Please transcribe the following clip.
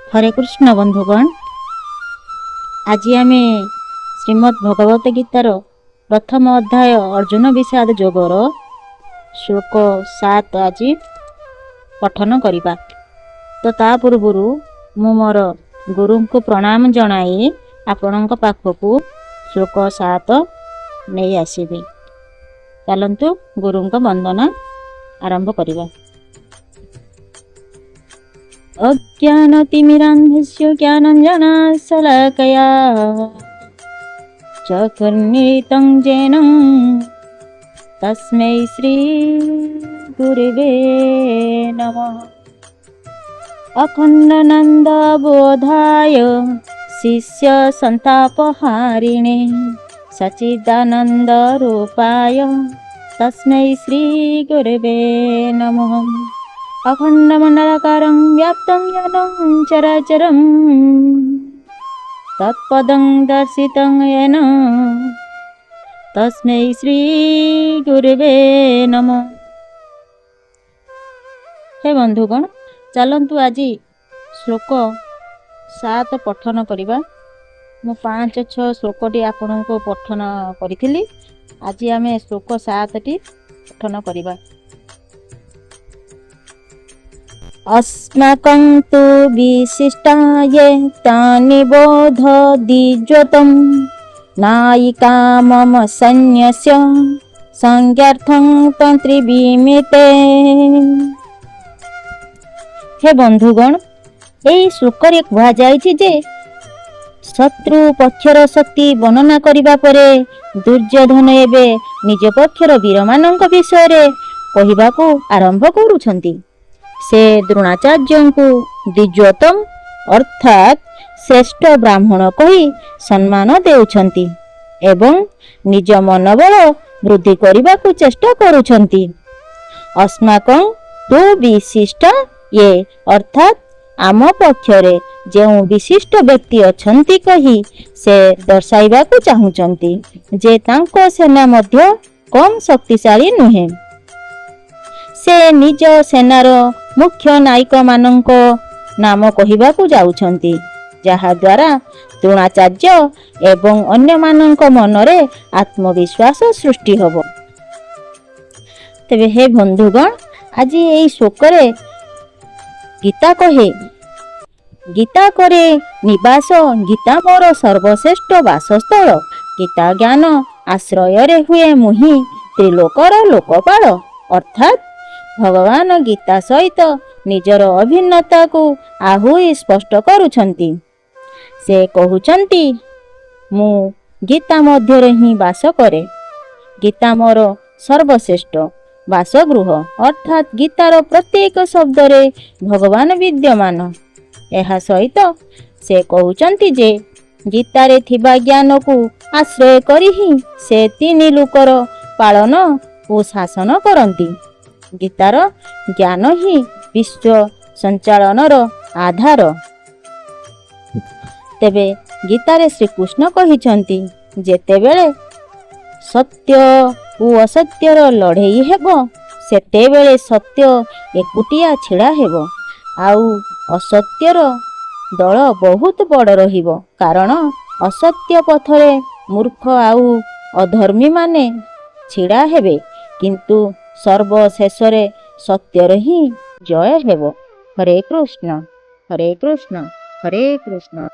हरे कृष्ण बंधुगण, आज आम श्रीमद् भगवत गीतार प्रथम अध्याय अर्जुन विषाद जोगर श्लोक 7 आज पठन करवा। तो ता पूर्व मु मोर गुरु को प्रणाम जनाई आपण पाखक श्लोक 7 नहीं आसबि। चलतु गुरु वंदना आरंभ करवा। अज्ञानतिमिरान्धस्य ज्ञानाञ्जनशलाकया चक्षुर्मीलितं येन तस्मै श्रीगुरवे नमः। अखण्डानन्दबोधाय शिष्यसन्तापहारिणे सच्चिदानन्दरूपाय तस्मै श्रीगुरवे नमः। अखण्डमण्डलाकारं व्याप्तं येन चराचरं तत्पदं दर्शितं येन तस्मै श्रीगुरवे नमः। हे बंधुगण, चलतु आज श्लोक 7 पठन करवा। मु 5-6 श्लोकटी आपण को पठन करी। आज आम श्लोक 7 टी पठन करवा। अस्माकं तु विशिष्टाये तानि बोध दिज्वतं नायिका मम सन्न्यस्य संज्ञार्थं तंत्रिविमिते। हे बंधुगण, यही श्लोक कह जाए शत्रु पक्षर शक्ति वर्णना करने परे दुर्योधन एवं निज पक्षर वीर मानक विषय कहवा को आरंभ करुछंती। से द्रोणाचार्य को द्विजोतम अर्थात श्रेष्ठ ब्राह्मण कही सम्मान देउछंती एवं निज मनोबल वृद्धि करने को चेष्टा करुछंती। अस्माकं तु विशिष्ट ये अर्थात आम पक्षरे जो विशिष्ट व्यक्ति अछंती कही से दर्शाइबा को चाहुचंती जे तांको सेना मध्य कम शक्तिशाली नुहे। से निज सेनार मुख्य नायक मानक नाम कहवा को जाउछंती, जहा द्वारा द्रोणाचार्य एवं अन्य मानक मनरे आत्मविश्वास सृष्टि होबो। तबे हे बंधुगण, आज यही श्लोक गीता कहे गीता करे निवास, गीता मोर सर्वश्रेष्ठ वासस्थल, गीता ज्ञान आश्रय रे हुए मुहि त्रिलोकर लोकपाल। अर्थात भगवान गीता सहित निजर अभिन्नता को आहुई स्पष्ट करुछंती। से कहउछंती मु गीता मध्य ही वास करे, गीता मोर सर्वश्रेष्ठ वासगृह। अर्थात गीतार प्रत्येक शब्द रे भगवान विद्यमान। यह सहित से कहउछंती जे गीतारे थिबा ज्ञान को आश्रय करी ही से तीन लोकर पालन और शासन करती। गीतार ज्ञान ही विश्व संचालनर आधार। तेबे गीतारे श्रीकृष्ण कहिछंती जेतेबेले सत्य और असत्यर लड़ेई हेबो सेतेबेले सत्य एकुटिया छिड़ा हेबो आउ असत्यर दल बहुत बड़ रहिबो। कारण असत्य पथरे मूर्ख आउ अधर्मी माने छिड़ा हेबे, किंतु सर्वशेषरे सत्यर ही जय हेबो। हरे कृष्ण हरे कृष्ण हरे कृष्ण।